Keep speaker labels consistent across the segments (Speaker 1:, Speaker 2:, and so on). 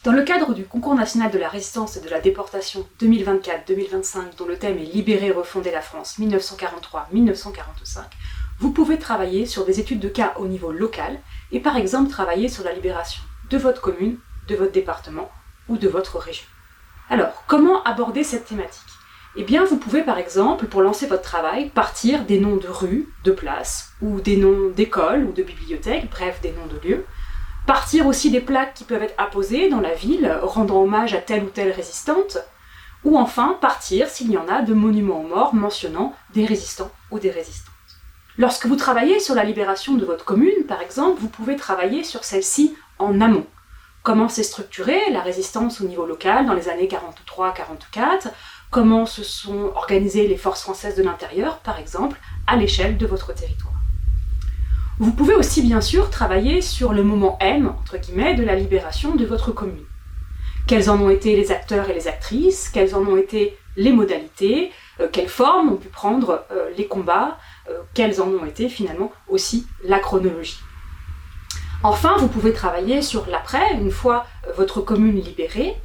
Speaker 1: Dans le cadre du Concours national de la résistance et de la déportation 2024-2025, dont le thème est Libérer et refonder la France 1943-1945, vous pouvez travailler sur des études de cas au niveau local et par exemple travailler sur la libération de votre commune, de votre département ou de votre région. Alors, comment aborder cette thématique ? Eh bien, vous pouvez par exemple, pour lancer votre travail, partir des noms de rues, de places, ou des noms d'écoles ou de bibliothèques, bref, des noms de lieux. Partir aussi des plaques qui peuvent être apposées dans la ville, rendant hommage à telle ou telle résistante. Ou enfin, partir, s'il y en a, de monuments aux morts mentionnant des résistants ou des résistantes. Lorsque vous travaillez sur la libération de votre commune, par exemple, vous pouvez travailler sur celle-ci en amont. Comment s'est structurée la résistance au niveau local dans les années 43-44 ? Comment se sont organisées les forces françaises de l'intérieur, par exemple, à l'échelle de votre territoire. Vous pouvez aussi, bien sûr, travailler sur le moment M, entre guillemets, de la libération de votre commune. Quels en ont été les acteurs et les actrices, quelles en ont été les modalités, quelles formes ont pu prendre les combats, quelles en ont été finalement aussi la chronologie. Enfin, vous pouvez travailler sur l'après, une fois votre commune libérée.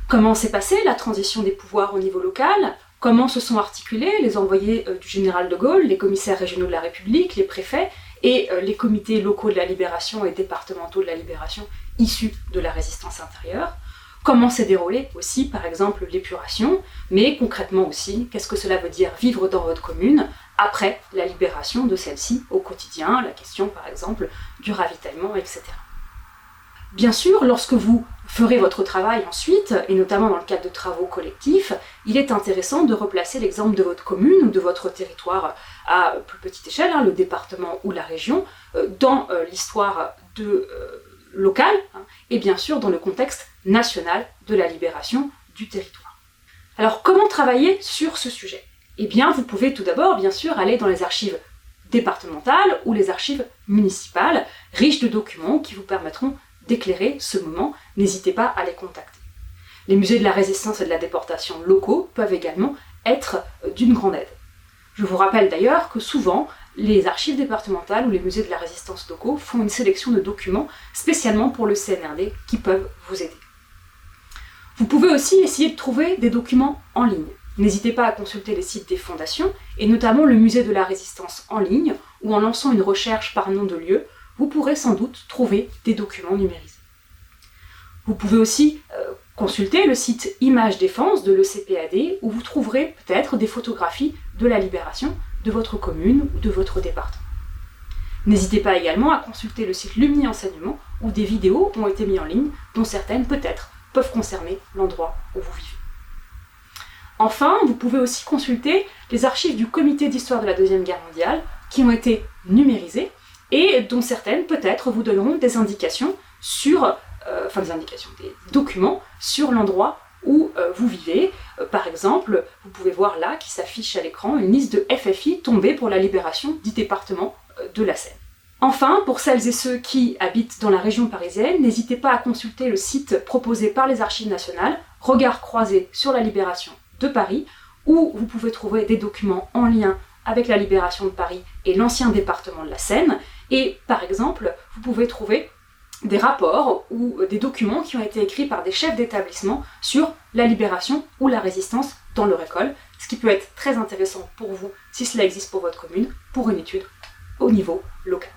Speaker 1: Comment s'est passée la transition des pouvoirs au niveau local ? Comment se sont articulés les envoyés du général de Gaulle, les commissaires régionaux de la République, les préfets et les comités locaux de la libération et départementaux de la libération issus de la résistance intérieure ? Comment s'est déroulée aussi, par exemple, l'épuration, mais concrètement aussi, qu'est-ce que cela veut dire vivre dans votre commune après la libération de celle-ci au quotidien, la question par exemple du ravitaillement, etc. Bien sûr, lorsque vous ferez votre travail ensuite, et notamment dans le cadre de travaux collectifs, il est intéressant de replacer l'exemple de votre commune ou de votre territoire à plus petite échelle, le département ou la région, dans l'histoire locale, et bien sûr dans le contexte national de la libération du territoire. Alors comment travailler sur ce sujet ? Eh bien, vous pouvez tout d'abord, bien sûr, aller dans les archives départementales ou les archives municipales, riches de documents qui vous permettront d'éclairer ce moment. N'hésitez pas à les contacter. Les musées de la résistance et de la déportation locaux peuvent également être d'une grande aide. Je vous rappelle d'ailleurs que souvent, les archives départementales ou les musées de la résistance locaux font une sélection de documents spécialement pour le CNRD qui peuvent vous aider. Vous pouvez aussi essayer de trouver des documents en ligne. N'hésitez pas à consulter les sites des fondations, et notamment le musée de la résistance en ligne, où en lançant une recherche par nom de lieu, vous pourrez sans doute trouver des documents numérisés. Vous pouvez aussi consulter le site Images Défense de l'ECPAD, où vous trouverez peut-être des photographies de la libération de votre commune ou de votre département. N'hésitez pas également à consulter le site Lumni Enseignement, où des vidéos ont été mises en ligne, dont certaines peut-être peuvent concerner l'endroit où vous vivez. Enfin, vous pouvez aussi consulter les archives du Comité d'histoire de la Deuxième Guerre mondiale qui ont été numérisées et dont certaines peut-être vous donneront des indications sur, des documents sur l'endroit où vous vivez. Par exemple, vous pouvez voir là, qui s'affiche à l'écran, une liste de FFI tombées pour la libération du département de la Seine. Enfin, pour celles et ceux qui habitent dans la région parisienne, n'hésitez pas à consulter le site proposé par les Archives nationales, Regard croisé sur la libération de Paris, où vous pouvez trouver des documents en lien avec la libération de Paris et l'ancien département de la Seine. Et par exemple, vous pouvez trouver des rapports ou des documents qui ont été écrits par des chefs d'établissement sur la libération ou la résistance dans leur école, ce qui peut être très intéressant pour vous si cela existe pour votre commune, pour une étude au niveau local.